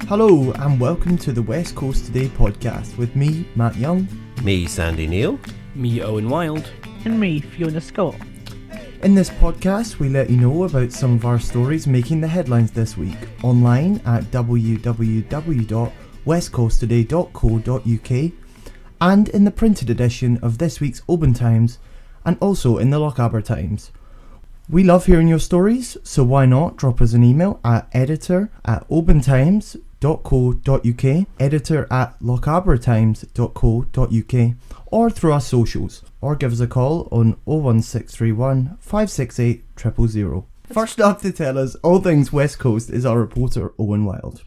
Hello and welcome to the West Coast Today podcast with me, Matt Young. Me, Sandy Neal. Me, Owen Wild. And me, Fiona Scott. In this podcast, we let you know about some of our stories making the headlines this week, online at www.westcoasttoday.co.uk and in the printed edition of this week's Oban Times and also in the Lochaber Times. We love hearing your stories, so why not drop us an email at editor@obantimes.co.uk, editor@lochabertimes.co.uk, or through our socials, or give us a call on 01631 568 000. First up to tell us all things West Coast is our reporter Owen Wild.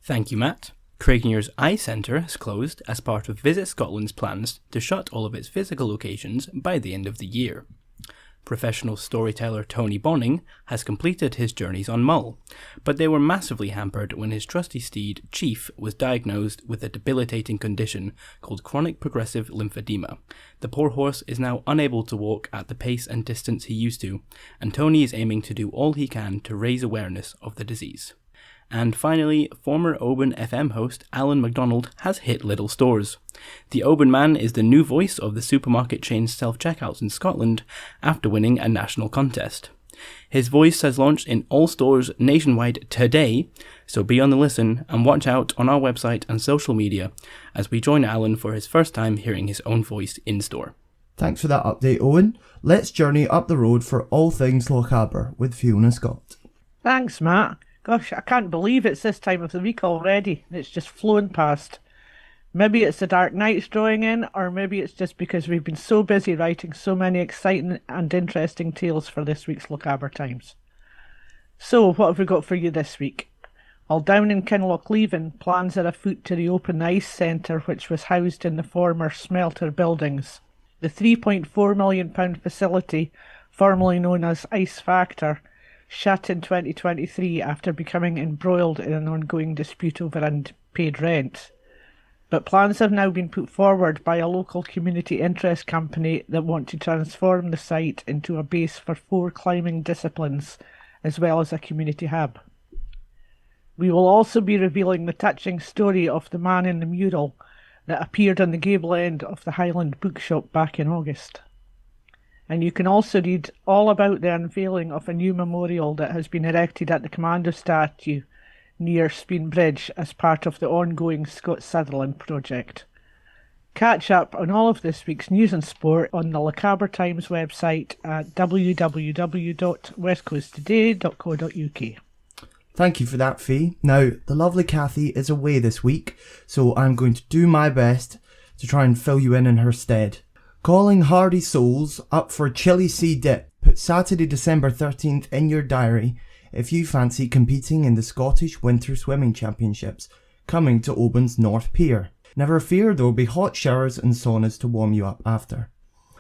Thank you, Matt. Craignure's iCentre has closed as part of Visit Scotland's plans to shut all of its physical locations by the end of the year. Professional storyteller Tony Bonning has completed his journeys on Mull, but they were massively hampered when his trusty steed, Chief, was diagnosed with a debilitating condition called chronic progressive lymphedema. The poor horse is now unable to walk at the pace and distance he used to, and Tony is aiming to do all he can to raise awareness of the disease. And finally, former Oban FM host Alan MacDonald has hit little stores. The Oban man is the new voice of the supermarket chain's self-checkouts in Scotland after winning a national contest. His voice has launched in all stores nationwide today, so be on the listen and watch out on our website and social media as we join Alan for his first time hearing his own voice in store. Thanks for that update, Owen. Let's journey up the road for all things Lochaber with Fiona Scott. Thanks, Matt. Gosh, I can't believe it's this time of the week already. It's just flown past. Maybe it's the dark nights drawing in, or maybe it's just because we've been so busy writing so many exciting and interesting tales for this week's Lochaber Times. So, what have we got for you this week? Well, down in Kinlochleven, plans are afoot to reopen the iCentre, which was housed in the former smelter buildings. The £3.4 million facility, formerly known as Ice Factor, shut in 2023 after becoming embroiled in an ongoing dispute over unpaid rent. But plans have now been put forward by a local community interest company that want to transform the site into a base for 4 climbing disciplines, as well as a community hub. We will also be revealing the touching story of the man in the mural that appeared on the gable end of the Highland Bookshop back in August. And you can also read all about the unveiling of a new memorial that has been erected at the Commander statue near Speen Bridge as part of the ongoing Scott Sutherland project. Catch up on all of this week's news and sport on the Lochaber Times website at www.westcoasttoday.co.uk. Thank you for that, Fee. Now, the lovely Kathy is away this week, so I'm going to do my best to try and fill you in her stead. Calling hardy souls up for Chilli Sea Dip. Put Saturday, December 13th in your diary if you fancy competing in the Scottish Winter Swimming Championships coming to Oban's North Pier. Never fear, there will be hot showers and saunas to warm you up after.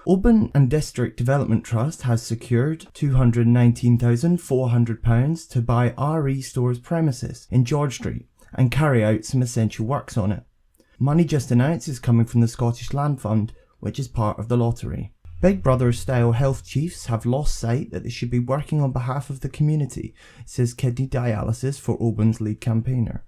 Oban and District Development Trust has secured £219,400 to buy RE Stores premises in George Street and carry out some essential works on it. Money just announced is coming from the Scottish Land Fund, which is part of the lottery. Big Brother-style health chiefs have lost sight that they should be working on behalf of the community, says Kidney Dialysis for Oban's lead campaigner.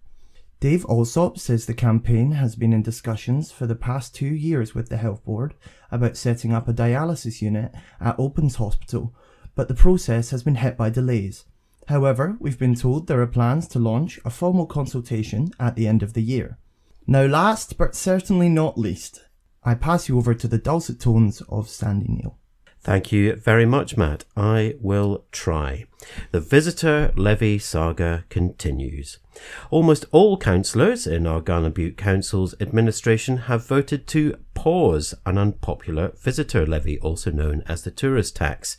Dave Alsop says the campaign has been in discussions for the past 2 years with the Health Board about setting up a dialysis unit at Oban's Hospital, but the process has been hit by delays. However, we've been told there are plans to launch a formal consultation at the end of the year. Now last, but certainly not least, I pass you over to the dulcet tones of Sandy Neal. Thank you very much, Matt. I will try. The visitor levy saga continues. Almost all councillors in Argyll and Bute Council's administration have voted to pause an unpopular visitor levy, also known as the tourist tax,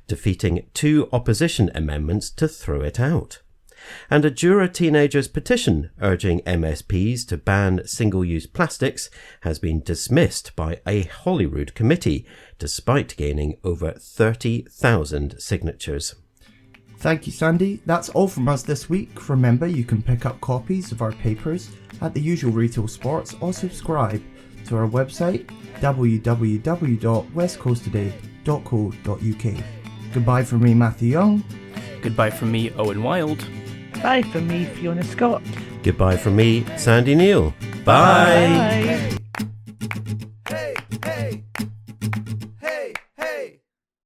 defeating 2 opposition amendments to throw it out. And a Jura teenagers' petition urging MSPs to ban single-use plastics has been dismissed by a Holyrood committee, despite gaining over 30,000 signatures. Thank you, Sandy. That's all from us this week. Remember, you can pick up copies of our papers at the usual retail spots or subscribe to our website www.westcoasttoday.co.uk. Goodbye from me, Matthew Young. Goodbye from me, Owen Wild. Bye from me, Fiona Scott. Goodbye from me, Sandy Neal. Bye. Bye. Hey, hey.